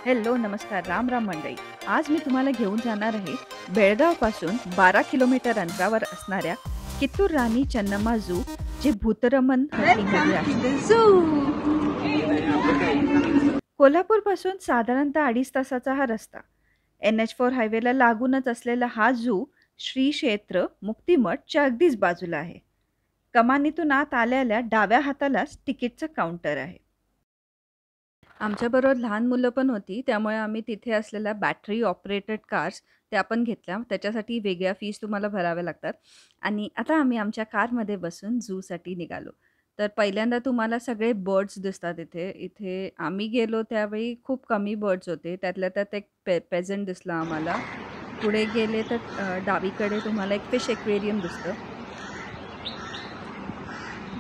Hello नमस्कार राम राम मंडळी. आज मी तुम्हाला घेऊन जाणार आहे बेळगावपासून 12 किलोमीटर अंतरावर असणाऱ्या कित्तूर राणी चन्नम्मा झू, जे भूतरमन हत्तीमध्ये आहे. कोल्हापूरपासून साधारणतः 2.5 तासाचा हा रस्ता. NH4 हायवेला लागूनच असलेला हा झू श्री क्षेत्र मुक्तिमठच्या अगदीच बाजूला आहे. कमानीतून आत आल्याला डाव्या हातालाच तिकीटचं काउंटर आहे. आमच्याबरोबर लहान मुलं पण होती, त्यामुळे आम्ही तिथे असलेल्या बॅटरी ऑपरेटेड कार्स त्या पण घेतल्या. त्याच्यासाठी वेगळ्या फीस तुम्हाला भराव्या लागतात. आणि आता आम्ही आमच्या कारमध्ये बसून झूसाठी निघालो. तर पहिल्यांदा तुम्हाला सगळे बर्ड्स दिसतात इथे. इथे आम्ही गेलो त्यावेळी खूप कमी बर्ड्स होते. त्यातल्या त्यात एक पेझंट दिसला आम्हाला. पुढे गेले तर डावीकडे तुम्हाला एक फिश एक्वेरियम दिसतं.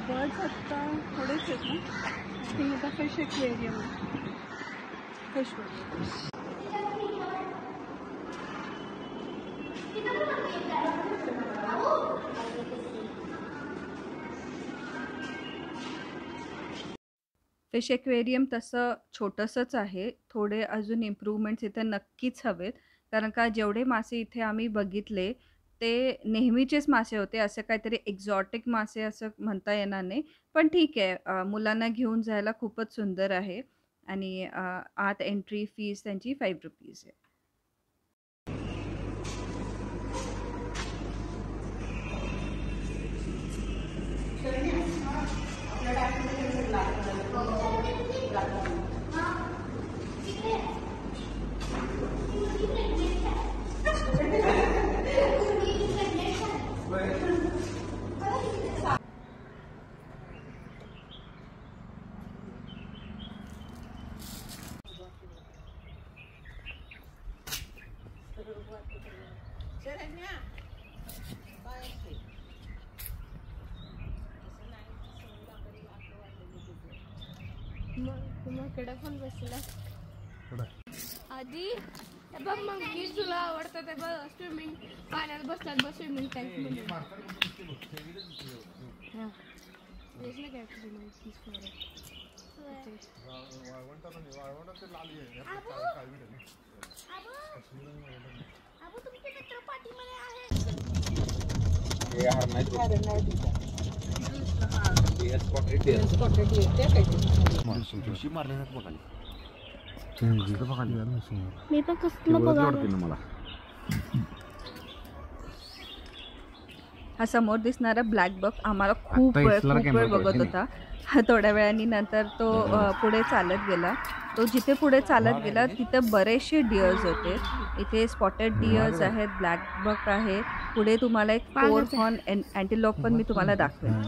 बर्ड्स आता थोडेच आहेत ना. I think fish aquarium fish fish aquarium तसं छोटंसंच आहे. थोडे अजून इम्प्रूव्हमेंट्स इथे नक्कीच हवेत. कारण का जेवढे मासे इथे आम्ही बघितले, ते नेहमीचेच मासे होते. असे काहीतरी एक्झॉटिक मासे असं म्हणता येणार नाही. पण ठीक आहे, मुलांना घेऊन जायला खूपच सुंदर आहे. आणि आत एंट्री फीस त्यांची ₹5 आहे. कडे पण बसला आधी बघ. मग मी तुला आवडतं ते बघ, स्विमिंग पाण्यात बसतात बघ, स्विमिंग टँक मध्ये. तुमचे मित्र पाठीमध्ये मी पण कसलं बघायला मला. हा समोर दिसणारा ब्लॅक बक आम्हाला खूप वेळ बघत होता. थोड्या वेळाने नंतर तो पुढे चालत गेला. तो जिथे पुढे चालत गेला तिथं बरेचसे डिअर्स होते. इथे स्पॉटेड डिअर्स आहेत, ब्लॅक बक आहे. पुढे तुम्हाला एक 4 हॉर्न अँटिलोप पण मी तुम्हाला दाखवेन.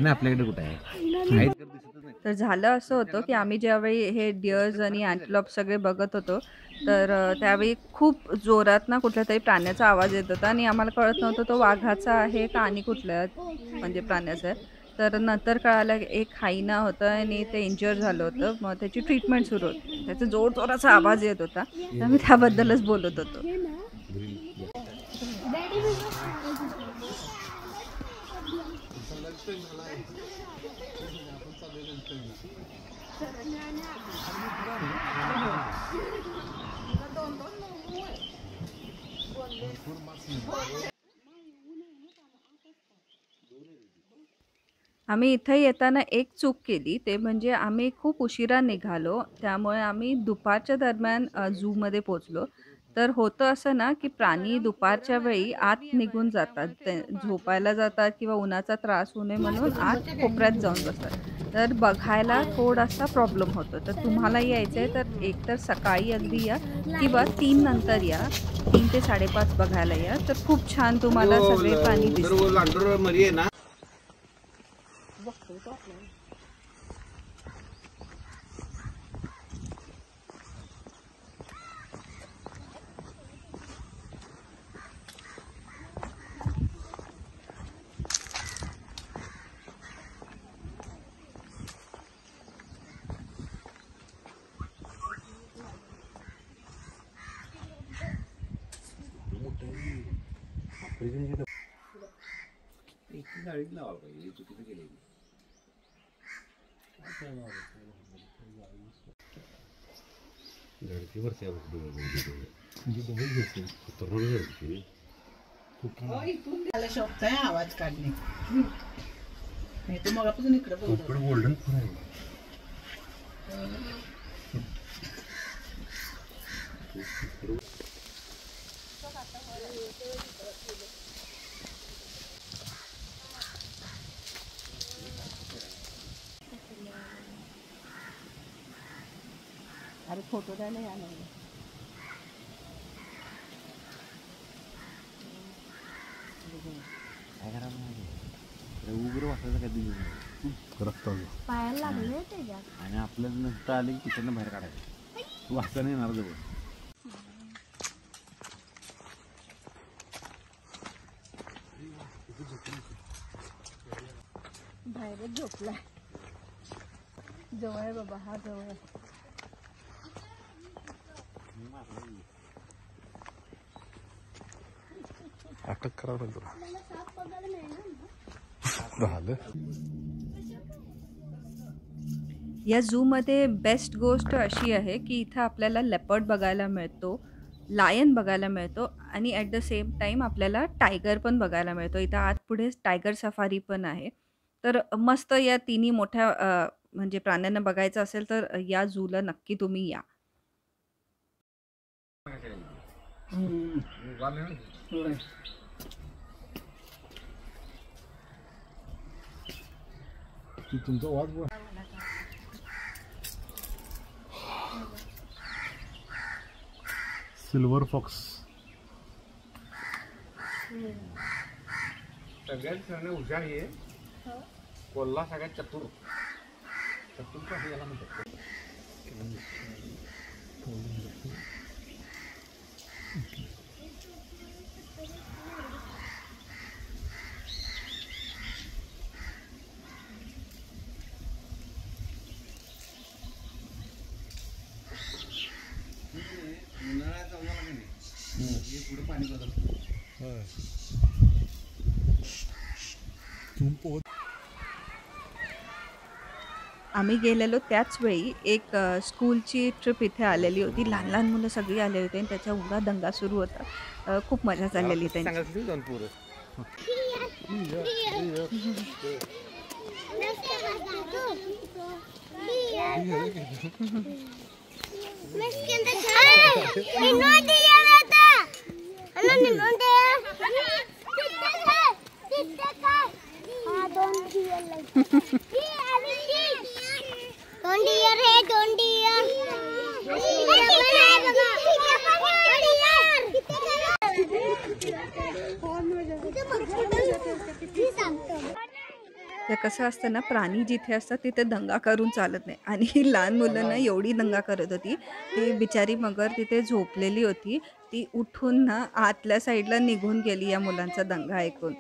आपल्याकडे कुठे आहे? तर झालं असं होतं की आम्ही ज्यावेळी हे डिअर्स आणि अँटिलोप सगळे बघत होतो, तर त्यावेळी खूप जोरात ना कुठल्या तरी प्राण्याचा आवाज येत होता आणि आम्हाला कळत नव्हतं तो वाघाचा आहे का आणि कुठल्या म्हणजे प्राण्याचा आहे. तर नंतर कळालं एक हायना होतं आणि ते इंज्युअर झालं होतं. मग त्याची ट्रीटमेंट सुरू होती. त्याचा जोरजोराचा आवाज येत होता. तर मी त्याबद्दलच बोलत होतो. आम्ही इथे येताना एक चूक केली, ते म्हणजे आम्ही खूप उशिरा निघालो. त्यामुळे आम्ही दुपारच्या दरम्यान झूमध्ये पोहोचलो. तर होतं असं ना, की प्राणी दुपारच्या वेळी आत निघून जातात. ते झोपायला जातात किंवा उन्हाचा त्रास होऊ नये म्हणून आत कोपऱ्यात जाऊन बसतात. तर बघायला थोडासा प्रॉब्लेम होतो. तर तुम्हाला यायचं आहे तर एकतर सकाळी अगदी या किंवा 3 नंतर या. 3 ते 5:30 बघायला या. तर खूप छान तुम्हाला सगळे प्राणी दिसतील. गाडीत लावायला पाहिजे, चुकीचं केलं. धडकीवरती शोभताय आवाज काढणे नाही तर मग आपण इकडे गोल्डन फूड आहे. अरे फोटो द्यायला या नाही. काय करावं नाही, उग्र वाटायचं कधी पायाला लागले त्याच्यात. आणि आपल्याला नुसतं आले की किचन बाहेर काढायचं, वाचता नाही येणार जवळ. बाहेरच झोपलाय. जवळ आहे बाबा, हा जवळ आहे. अटक करावं झालं. या झूमध्ये बेस्ट गोष्ट अशी आहे की इथं आपल्याला लेपर्ड बघायला मिळतो, लायन बघायला मिळतो आणि ॲट द सेम टाईम आपल्याला टायगर पण बघायला मिळतो. इथं आत पुढे टायगर सफारी पण आहे. तर मस्त या तिन्ही मोठ्या म्हणजे प्राण्यांना बघायचं असेल तर या झूला नक्की तुम्ही या. तुमचा वाद सिल्वर फॉक्स. सगळ्यात सगळ्यांना हुशार आहे, कोल्हा सगळ्यात चतुर. चतुर का याला म्हणतात. उन्हाळ्यात उन्हाळा नाही पुढे पाणी बदलतं. आम्ही गेलेलो त्याच वेळी एक स्कूलची ट्रिप इथे आलेली होती. लहान लहान मुलं सगळी आले होते आणि त्याचा एवढा दंगा सुरू होता. खूप मजा चाललेली त्यांची. तर कसं असतं ना, प्राणी जिथे असतात तिथे दंगा करून चालत नाही आणि लहान मुलांना एवढी दंगा करत होती. ती बिचारी मगर तिथे झोपलेली होती. ती उठून ना आतल्या साईडला निघून गेली या मुलांचा दंगा ऐकून.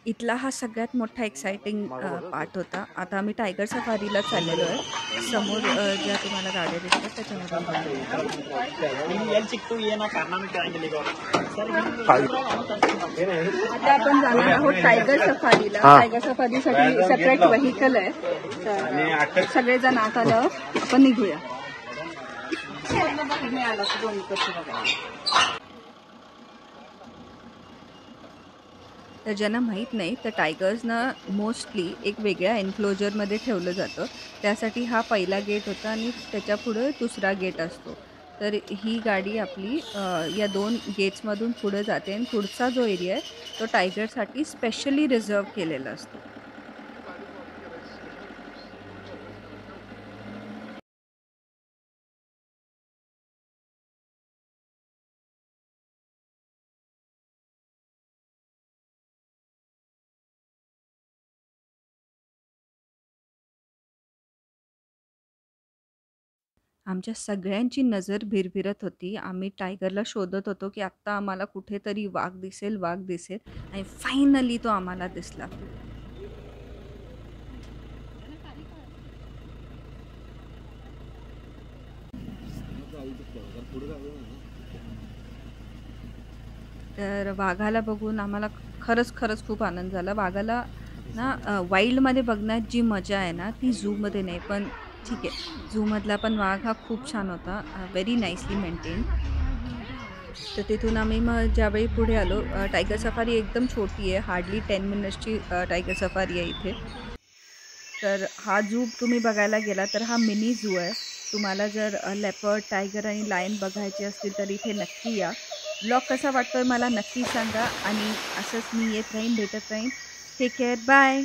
इथला हा सगळ्यात मोठा एक्साइटिंग पार्ट होता. आता आम्ही टायगर सफारीला चाललेलो आहे. समोर ज्या तुम्हाला गाड्या दिसतात त्याच्यामध्ये आता आपण जाणार आहोत टायगर सफारीला. टायगर सफारीसाठी सेपरेट व्हेकल आहे. तर सगळेजण आत आल्यावर आपण निघूया. तर ज्यांना माहीत नाही तर टायगर्सना मोस्टली एक वेगळ्या एन्क्लोजरमध्ये ठेवलं जातं. त्यासाठी हा पहिला गेट होता आणि त्याच्यापुढं दुसरा गेट असतो. तर ही गाडी आपली या 2 गेट्समधून पुढं जाते आणि पुढचा जो एरिया आहे तो टायगरसाठी स्पेशली रिझर्व केलेला असतो. आमच्या सगळ्यांची नजर भिरभिरत होती. आम्ही टायगरला शोधत होतो की आत्ता आम्हाला कुठेतरी वाघ दिसेल, वाघ दिसेल आणि फायनली तो आम्हाला दिसला. तर वाघाला बघून आम्हाला खरंच खरंच खूप आनंद झाला. वाघाला ना वाईल्डमध्ये बघण्यात जी मजा आहे ना, ती झूमध्ये नाही. पण ठीक आहे, झूमधला पण वाघ हा खूप छान होता. Very nicely maintained. तर तिथून आम्ही मग ज्यावेळी पुढे आलो, टायगर सफारी एकदम छोटी आहे. हार्डली 10 मिनिट्सची टायगर सफारी आहे इथे. तर हा झू तुम्ही बघायला गेला तर हा मिनी झू आहे. तुम्हाला जर लेपर्ड, टायगर आणि लायन बघायचे असतील तर इथे नक्की या. ब्लॉग कसा वाटतोय मला नक्की सांगा आणि असंच मी येत राहीन, भेटत राहीन. Take care. बाय.